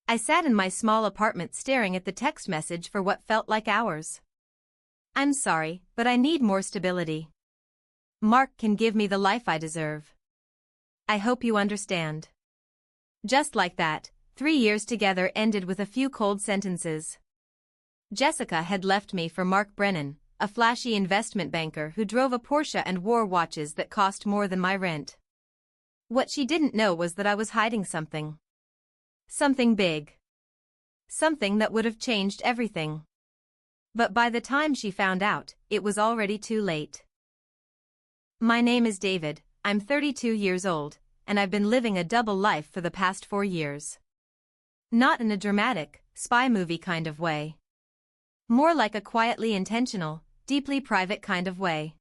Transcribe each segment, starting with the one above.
I sat in my small apartment staring at the text message for what felt like hours. I'm sorry, but I need more stability. Mark can give me the life I deserve. I hope you understand. Just like that, 3 years together ended with a few cold sentences. Jessica had left me for Mark Brennan, a flashy investment banker who drove a Porsche and wore watches that cost more than my rent. What she didn't know was that I was hiding something. Something big. Something that would have changed everything. But by the time she found out, it was already too late. My name is David, I'm 32 years old, and I've been living a double life for the past 4 years. Not in a dramatic, spy movie kind of way. More like a quietly intentional, deeply private kind of way.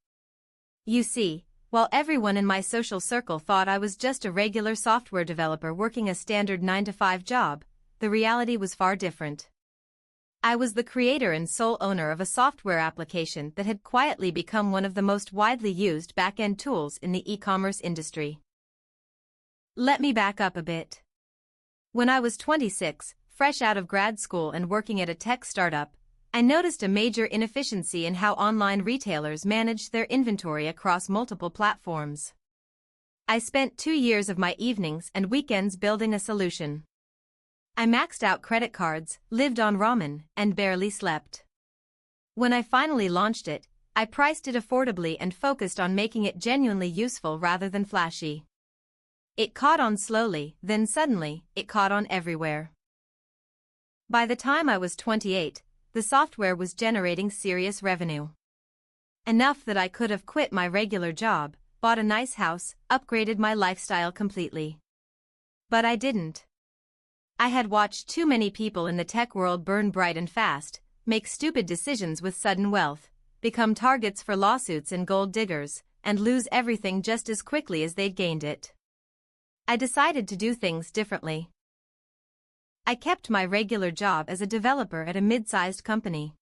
You see, while everyone in my social circle thought I was just a regular software developer working a standard 9-to-5 job, the reality was far different. I was the creator and sole owner of a software application that had quietly become one of the most widely used back-end tools in the e-commerce industry. Let me back up a bit. When I was 26, fresh out of grad school and working at a tech startup, I noticed a major inefficiency in how online retailers managed their inventory across multiple platforms. I spent 2 years of my evenings and weekends building a solution. I maxed out credit cards, lived on ramen, and barely slept. When I finally launched it, I priced it affordably and focused on making it genuinely useful rather than flashy. It caught on slowly, then suddenly, it caught on everywhere. By the time I was 28, the software was generating serious revenue. Enough that I could have quit my regular job, bought a nice house, upgraded my lifestyle completely. But I didn't. I had watched too many people in the tech world burn bright and fast, make stupid decisions with sudden wealth, become targets for lawsuits and gold diggers, and lose everything just as quickly as they'd gained it. I decided to do things differently. I kept my regular job as a developer at a mid-sized company.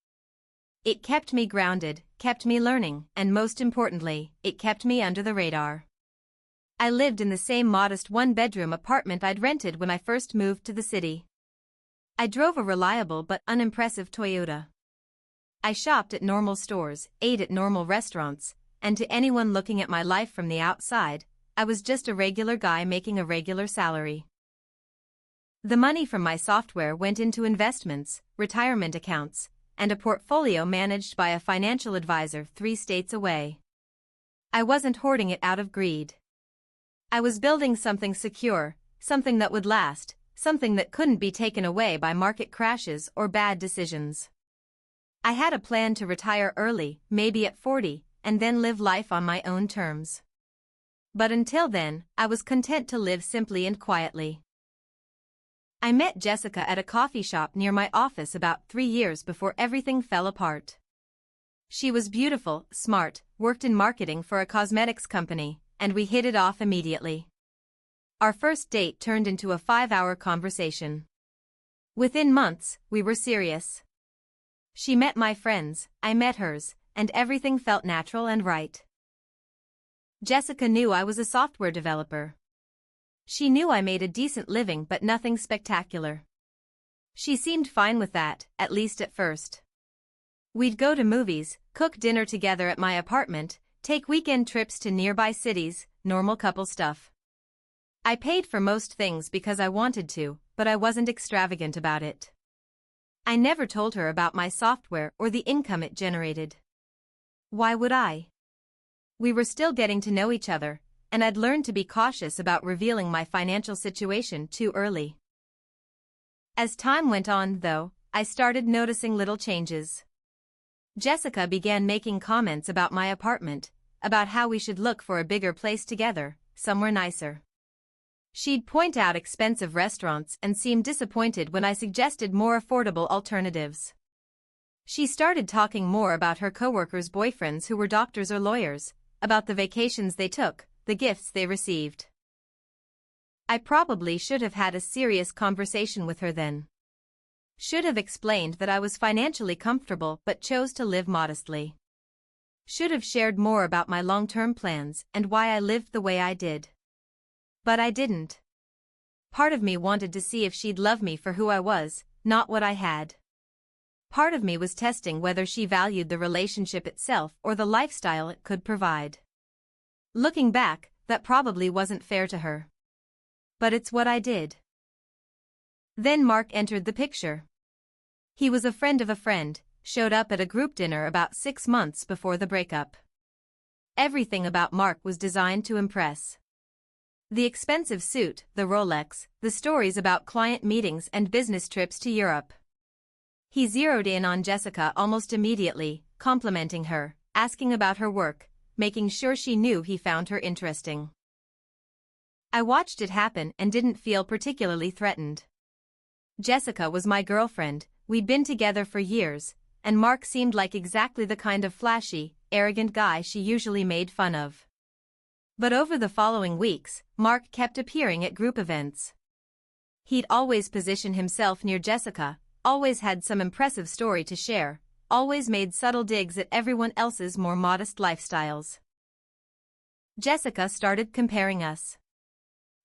It kept me grounded, kept me learning, and most importantly, it kept me under the radar. I lived in the same modest one-bedroom apartment I'd rented when I first moved to the city. I drove a reliable but unimpressive Toyota. I shopped at normal stores, ate at normal restaurants, and to anyone looking at my life from the outside, I was just a regular guy making a regular salary. The money from my software went into investments, retirement accounts, and a portfolio managed by a financial advisor 3 states away. I wasn't hoarding it out of greed. I was building something secure, something that would last, something that couldn't be taken away by market crashes or bad decisions. I had a plan to retire early, maybe at 40, and then live life on my own terms. But until then, I was content to live simply and quietly. I met Jessica at a coffee shop near my office about 3 years before everything fell apart. She was beautiful, smart, worked in marketing for a cosmetics company, and we hit it off immediately. Our first date turned into a 5-hour conversation. Within months, we were serious. She met my friends, I met hers, and everything felt natural and right. Jessica knew I was a software developer. She knew I made a decent living but nothing spectacular. She seemed fine with that, at least at first. We'd go to movies, cook dinner together at my apartment, take weekend trips to nearby cities, normal couple stuff. I paid for most things because I wanted to, but I wasn't extravagant about it. I never told her about my software or the income it generated. Why would I? We were still getting to know each other, and I'd learned to be cautious about revealing my financial situation too early. As time went on, though, I started noticing little changes. Jessica began making comments about my apartment, about how we should look for a bigger place together, somewhere nicer. She'd point out expensive restaurants and seem disappointed when I suggested more affordable alternatives. She started talking more about her coworkers' boyfriends who were doctors or lawyers, about the vacations they took, the gifts they received. I probably should have had a serious conversation with her then. Should have explained that I was financially comfortable but chose to live modestly. Should have shared more about my long-term plans and why I lived the way I did. But I didn't. Part of me wanted to see if she'd love me for who I was, not what I had. Part of me was testing whether she valued the relationship itself or the lifestyle it could provide. Looking back, that probably wasn't fair to her. But it's what I did. Then Mark entered the picture. He was a friend of a friend, showed up at a group dinner about 6 months before the breakup. Everything about Mark was designed to impress. The expensive suit, the Rolex, the stories about client meetings and business trips to Europe. He zeroed in on Jessica almost immediately, complimenting her, asking about her work, making sure she knew he found her interesting. I watched it happen and didn't feel particularly threatened. Jessica was my girlfriend, we'd been together for years, and Mark seemed like exactly the kind of flashy, arrogant guy she usually made fun of. But over the following weeks, Mark kept appearing at group events. He'd always position himself near Jessica, always had some impressive story to share, always made subtle digs at everyone else's more modest lifestyles. Jessica started comparing us.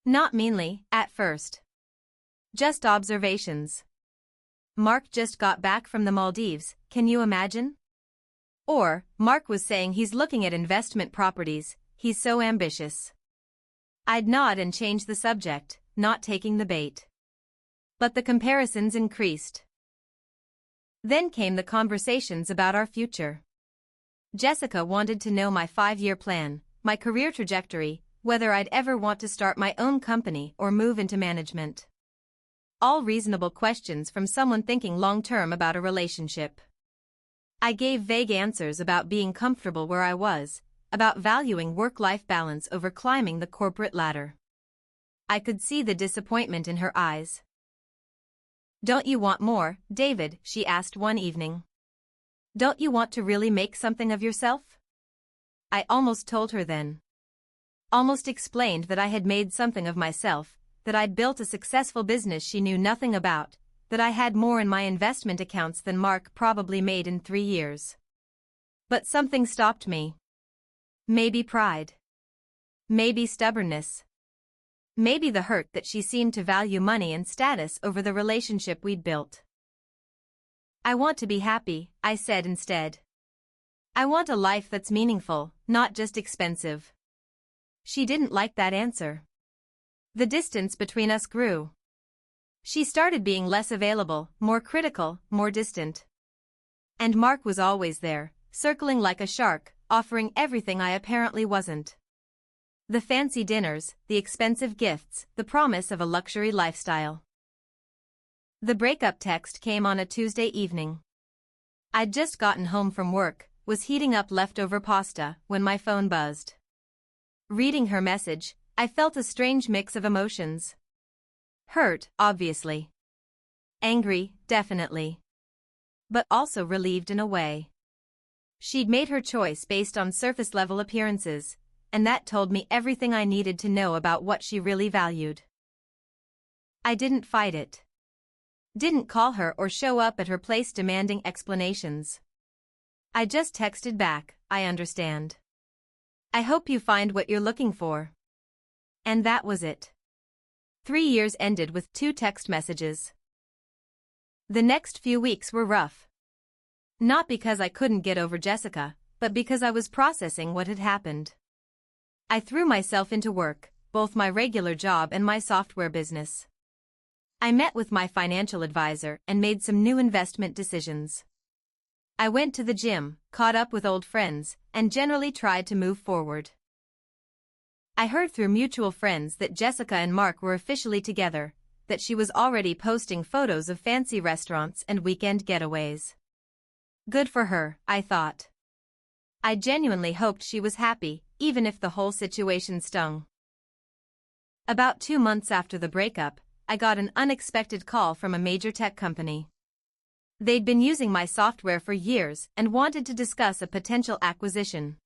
Not meanly, at first. Just observations. Mark just got back from the Maldives, can you imagine? Or, Mark was saying he's looking at investment properties, he's so ambitious. I'd nod and change the subject, not taking the bait. But the comparisons increased. Then came the conversations about our future. Jessica wanted to know my 5-year plan, my career trajectory, whether I'd ever want to start my own company or move into management. All reasonable questions from someone thinking long-term about a relationship. I gave vague answers about being comfortable where I was, about valuing work-life balance over climbing the corporate ladder. I could see the disappointment in her eyes. "Don't you want more, David?" she asked one evening. "Don't you want to really make something of yourself?" I almost told her then. Almost explained that I had made something of myself, that I'd built a successful business she knew nothing about, that I had more in my investment accounts than Mark probably made in 3 years. But something stopped me. Maybe pride. Maybe stubbornness. Maybe the hurt that she seemed to value money and status over the relationship we'd built. "I want to be happy," I said instead. "I want a life that's meaningful, not just expensive." She didn't like that answer. The distance between us grew. She started being less available, more critical, more distant. And Mark was always there, circling like a shark, offering everything I apparently wasn't. The fancy dinners, the expensive gifts, the promise of a luxury lifestyle. The breakup text came on a Tuesday evening. I'd just gotten home from work, was heating up leftover pasta, when my phone buzzed. Reading her message, I felt a strange mix of emotions. Hurt, obviously. Angry, definitely. But also relieved in a way. She'd made her choice based on surface-level appearances, and that told me everything I needed to know about what she really valued. I didn't fight it. Didn't call her or show up at her place demanding explanations. I just texted back, "I understand. I hope you find what you're looking for." And that was it. 3 years ended with 2 text messages. The next few weeks were rough. Not because I couldn't get over Jessica, but because I was processing what had happened. I threw myself into work, both my regular job and my software business. I met with my financial advisor and made some new investment decisions. I went to the gym, caught up with old friends, and generally tried to move forward. I heard through mutual friends that Jessica and Mark were officially together, that she was already posting photos of fancy restaurants and weekend getaways. Good for her, I thought. I genuinely hoped she was happy, even if the whole situation stung. About 2 months after the breakup, I got an unexpected call from a major tech company. They'd been using my software for years and wanted to discuss a potential acquisition.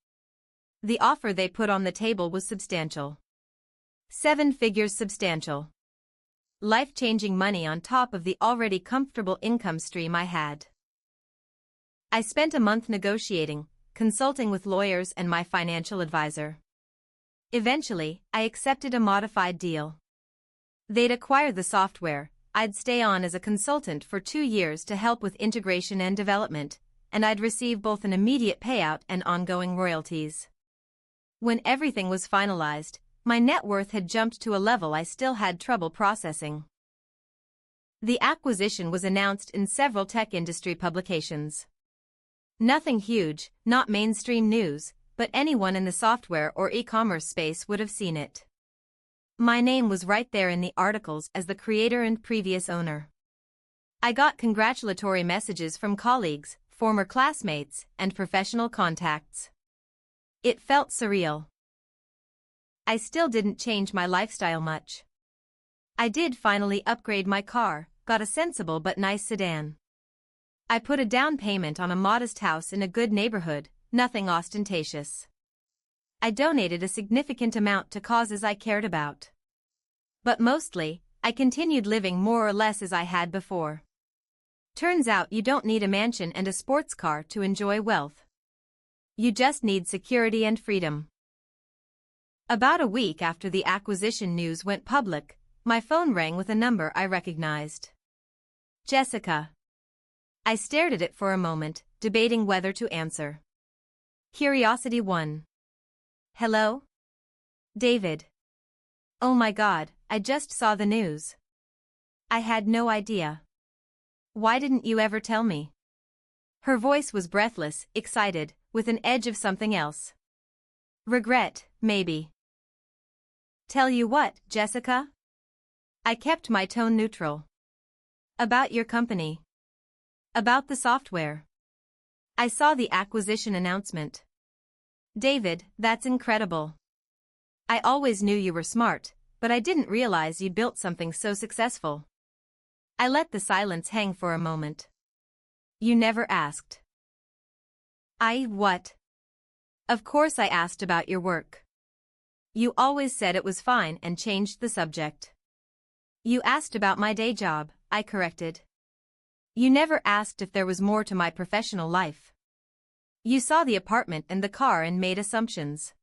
The offer they put on the table was substantial. 7 figures substantial. Life-changing money on top of the already comfortable income stream I had. I spent a month negotiating, consulting with lawyers and my financial advisor. Eventually, I accepted a modified deal. They'd acquire the software, I'd stay on as a consultant for 2 years to help with integration and development, and I'd receive both an immediate payout and ongoing royalties. When everything was finalized, my net worth had jumped to a level I still had trouble processing. The acquisition was announced in several tech industry publications. Nothing huge, not mainstream news, but anyone in the software or e-commerce space would have seen it. My name was right there in the articles as the creator and previous owner. I got congratulatory messages from colleagues, former classmates, and professional contacts. It felt surreal. I still didn't change my lifestyle much. I did finally upgrade my car, got a sensible but nice sedan. I put a down payment on a modest house in a good neighborhood, nothing ostentatious. I donated a significant amount to causes I cared about. But mostly, I continued living more or less as I had before. Turns out you don't need a mansion and a sports car to enjoy wealth. You just need security and freedom. About a week after the acquisition news went public, my phone rang with a number I recognized. Jessica. I stared at it for a moment, debating whether to answer. Curiosity won. Hello? David. Oh my God, I just saw the news. I had no idea. Why didn't you ever tell me? Her voice was breathless, excited, with an edge of something else. Regret, maybe. Tell you what, Jessica? I kept my tone neutral. About your company. About the software. I saw the acquisition announcement. David, that's incredible. I always knew you were smart, but I didn't realize you'd built something so successful. I let the silence hang for a moment. You never asked. What? Of course I asked about your work. You always said it was fine and changed the subject. You asked about my day job, I corrected. You never asked if there was more to my professional life. You saw the apartment and the car and made assumptions.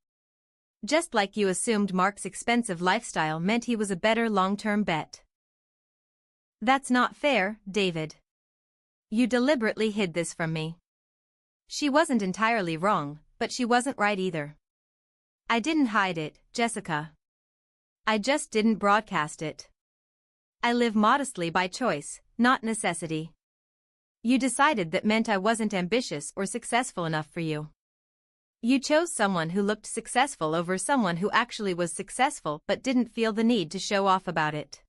Just like you assumed Mark's expensive lifestyle meant he was a better long-term bet. That's not fair, David. You deliberately hid this from me. She wasn't entirely wrong, but she wasn't right either. I didn't hide it, Jessica. I just didn't broadcast it. I live modestly by choice, not necessity. You decided that meant I wasn't ambitious or successful enough for you. You chose someone who looked successful over someone who actually was successful but didn't feel the need to show off about it.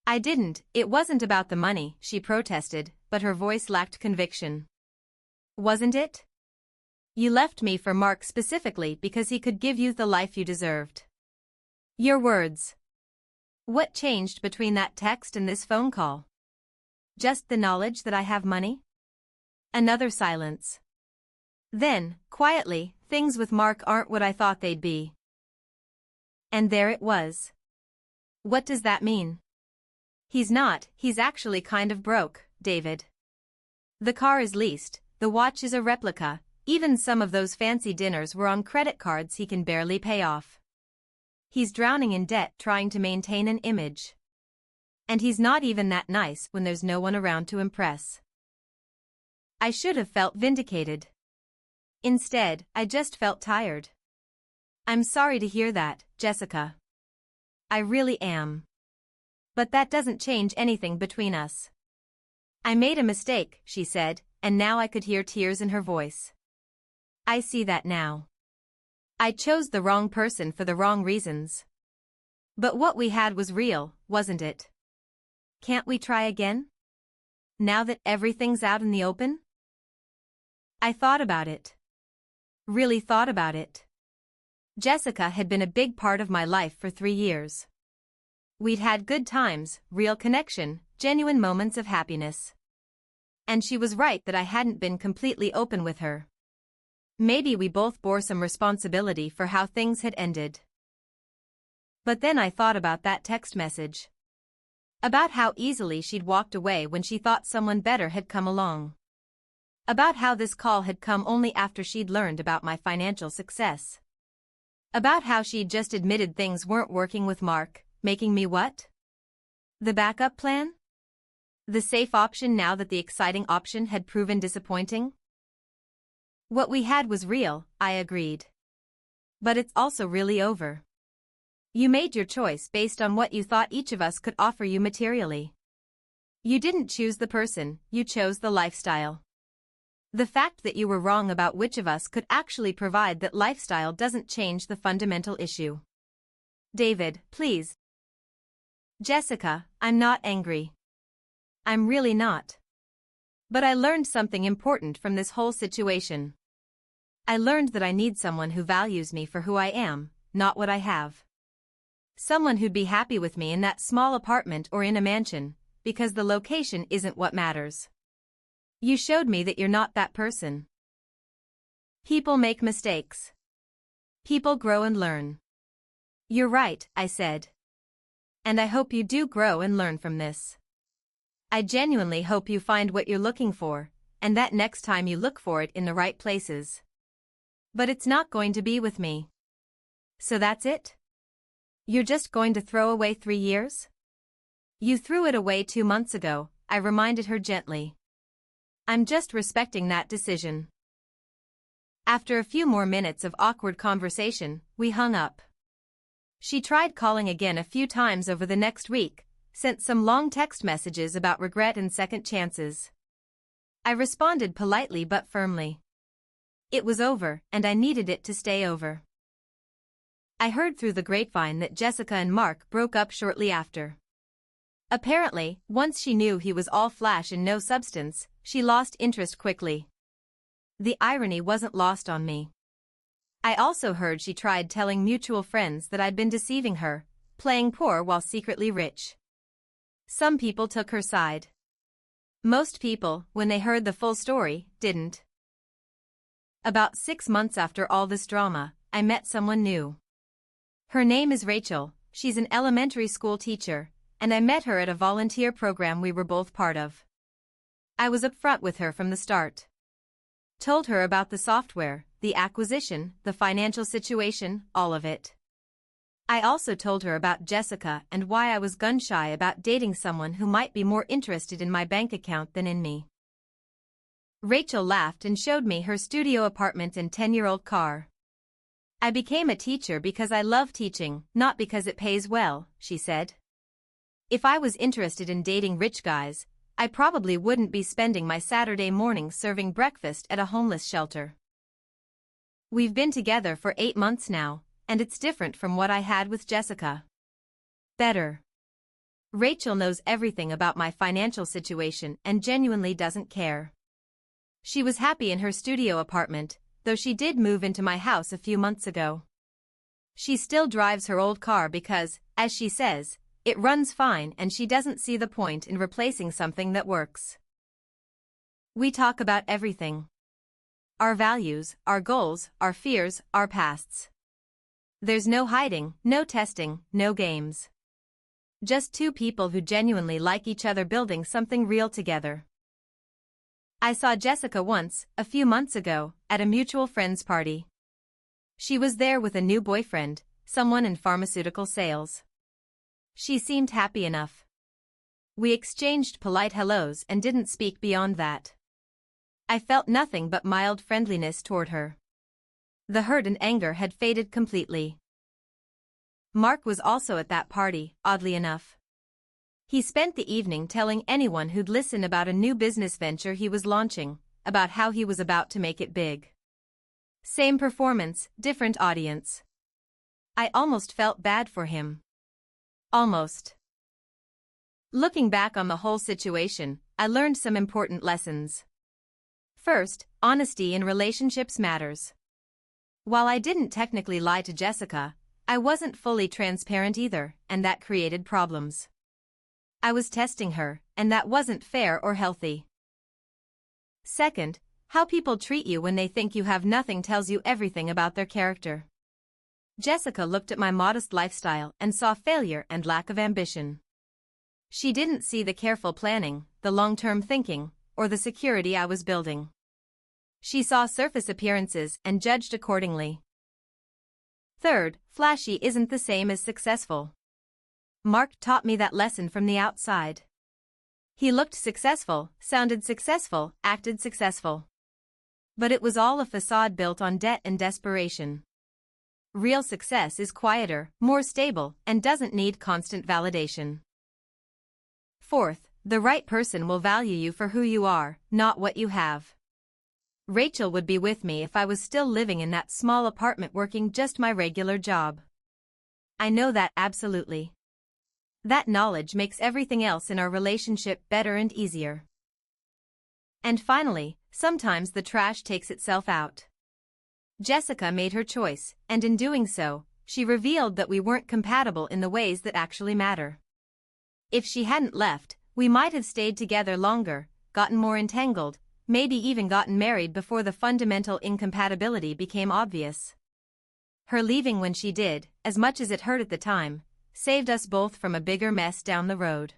I didn't, it wasn't about the money, she protested, but her voice lacked conviction. Wasn't it? You left me for Mark specifically because he could give you the life you deserved. Your words. What changed between that text and this phone call? Just the knowledge that I have money? Another silence. Then, quietly, things with Mark aren't what I thought they'd be. And there it was. What does that mean? He's actually kind of broke, David. The car is leased, the watch is a replica, even some of those fancy dinners were on credit cards he can barely pay off. He's drowning in debt trying to maintain an image. And he's not even that nice when there's no one around to impress. I should have felt vindicated. Instead, I just felt tired. I'm sorry to hear that, Jessica. I really am. But that doesn't change anything between us. I made a mistake, she said, and now I could hear tears in her voice. I see that now. I chose the wrong person for the wrong reasons. But what we had was real, wasn't it? Can't we try again? Now that everything's out in the open? I thought about it. Really thought about it. Jessica had been a big part of my life for 3 years. We'd had good times, real connection, genuine moments of happiness. And she was right that I hadn't been completely open with her. Maybe we both bore some responsibility for how things had ended. But then I thought about that text message. About how easily she'd walked away when she thought someone better had come along. About how this call had come only after she'd learned about my financial success. About how she'd just admitted things weren't working with Mark, making me what? The backup plan? The safe option now that the exciting option had proven disappointing? What we had was real, I agreed. But it's also really over. You made your choice based on what you thought each of us could offer you materially. You didn't choose the person, you chose the lifestyle. The fact that you were wrong about which of us could actually provide that lifestyle doesn't change the fundamental issue. David, please. Jessica, I'm not angry. I'm really not. But I learned something important from this whole situation. I learned that I need someone who values me for who I am, not what I have. Someone who'd be happy with me in that small apartment or in a mansion, because the location isn't what matters. You showed me that you're not that person. People make mistakes. People grow and learn. You're right, I said. And I hope you do grow and learn from this. I genuinely hope you find what you're looking for, and that next time you look for it in the right places. But it's not going to be with me. So that's it? You're just going to throw away 3 years? You threw it away 2 months ago, I reminded her gently. I'm just respecting that decision. After a few more minutes of awkward conversation, we hung up. She tried calling again a few times over the next week, sent some long text messages about regret and second chances. I responded politely but firmly. It was over, and I needed it to stay over. I heard through the grapevine that Jessica and Mark broke up shortly after. Apparently, once she knew he was all flash and no substance, she lost interest quickly. The irony wasn't lost on me. I also heard she tried telling mutual friends that I'd been deceiving her, playing poor while secretly rich. Some people took her side. Most people, when they heard the full story, didn't. About 6 months after all this drama, I met someone new. Her name is Rachel, she's an elementary school teacher, and I met her at a volunteer program we were both part of. I was upfront with her from the start. Told her about the software, the acquisition, the financial situation, all of it. I also told her about Jessica and why I was gun-shy about dating someone who might be more interested in my bank account than in me. Rachel laughed and showed me her studio apartment and 10-year-old car. I became a teacher because I love teaching, not because it pays well, she said. If I was interested in dating rich guys, I probably wouldn't be spending my Saturday mornings serving breakfast at a homeless shelter. We've been together for 8 months now, and it's different from what I had with Jessica. Better. Rachel knows everything about my financial situation and genuinely doesn't care. She was happy in her studio apartment, though she did move into my house a few months ago. She still drives her old car because, as she says, it runs fine and she doesn't see the point in replacing something that works. We talk about everything. Our values, our goals, our fears, our pasts. There's no hiding, no testing, no games. Just 2 people who genuinely like each other building something real together. I saw Jessica once, a few months ago, at a mutual friend's party. She was there with a new boyfriend, someone in pharmaceutical sales. She seemed happy enough. We exchanged polite hellos and didn't speak beyond that. I felt nothing but mild friendliness toward her. The hurt and anger had faded completely. Mark was also at that party, oddly enough. He spent the evening telling anyone who'd listen about a new business venture he was launching, about how he was about to make it big. Same performance, different audience. I almost felt bad for him. Almost. Looking back on the whole situation, I learned some important lessons. First, honesty in relationships matters. While I didn't technically lie to Jessica, I wasn't fully transparent either, and that created problems. I was testing her, and that wasn't fair or healthy. Second, how people treat you when they think you have nothing tells you everything about their character. Jessica looked at my modest lifestyle and saw failure and lack of ambition. She didn't see the careful planning, the long-term thinking, or the security I was building. She saw surface appearances and judged accordingly. Third, flashy isn't the same as successful. Mark taught me that lesson from the outside. He looked successful, sounded successful, acted successful. But it was all a facade built on debt and desperation. Real success is quieter, more stable, and doesn't need constant validation. Fourth, the right person will value you for who you are, not what you have. Rachel would be with me if I was still living in that small apartment working just my regular job. I know that absolutely. That knowledge makes everything else in our relationship better and easier. And finally, sometimes the trash takes itself out. Jessica made her choice, and in doing so, she revealed that we weren't compatible in the ways that actually matter. If she hadn't left, we might have stayed together longer, gotten more entangled, maybe even gotten married before the fundamental incompatibility became obvious. Her leaving when she did, as much as it hurt at the time, saved us both from a bigger mess down the road.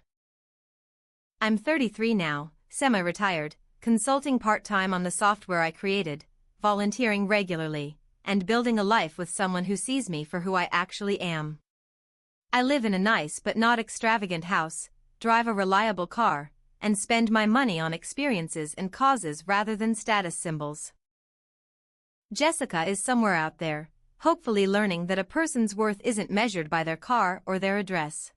I'm 33 now, semi-retired, consulting part-time on the software I created, volunteering regularly, and building a life with someone who sees me for who I actually am. I live in a nice but not extravagant house, drive a reliable car, and spend my money on experiences and causes rather than status symbols. Jessica is somewhere out there, hopefully learning that a person's worth isn't measured by their car or their address.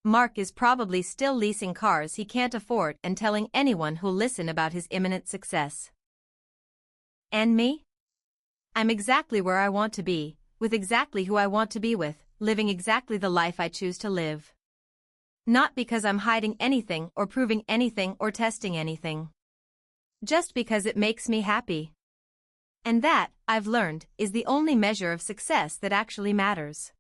Mark is probably still leasing cars he can't afford and telling anyone who'll listen about his imminent success. And me? I'm exactly where I want to be, with exactly who I want to be with, living exactly the life I choose to live. Not because I'm hiding anything or proving anything or testing anything. Just because it makes me happy. And that, I've learned, is the only measure of success that actually matters.